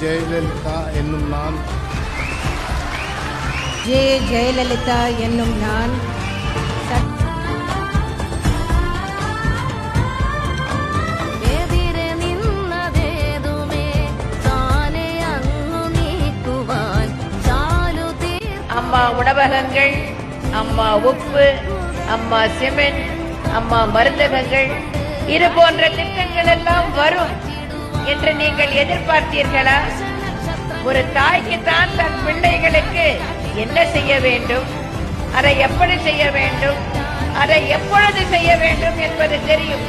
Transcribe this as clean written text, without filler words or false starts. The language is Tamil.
ஜெயலலிதா என்னும் நான் ஜெயலலிதா என்னும் நான் அம்மா உணவகங்கள், அம்மா உப்பு, அம்மா சிமெண்ட், அம்மா மருந்தகங்கள், இது போன்ற திட்டங்கள் எல்லாம் வரும் என்று நீங்கள் எதிர்பார்த்தீர்களா? ஒரு தாய்க்கு தான் தன் பிள்ளைகளுக்கு என்ன செய்ய வேண்டும், அதை எப்படி செய்ய வேண்டும், அதை எப்பொழுது செய்ய வேண்டும் என்பது தெரியும்.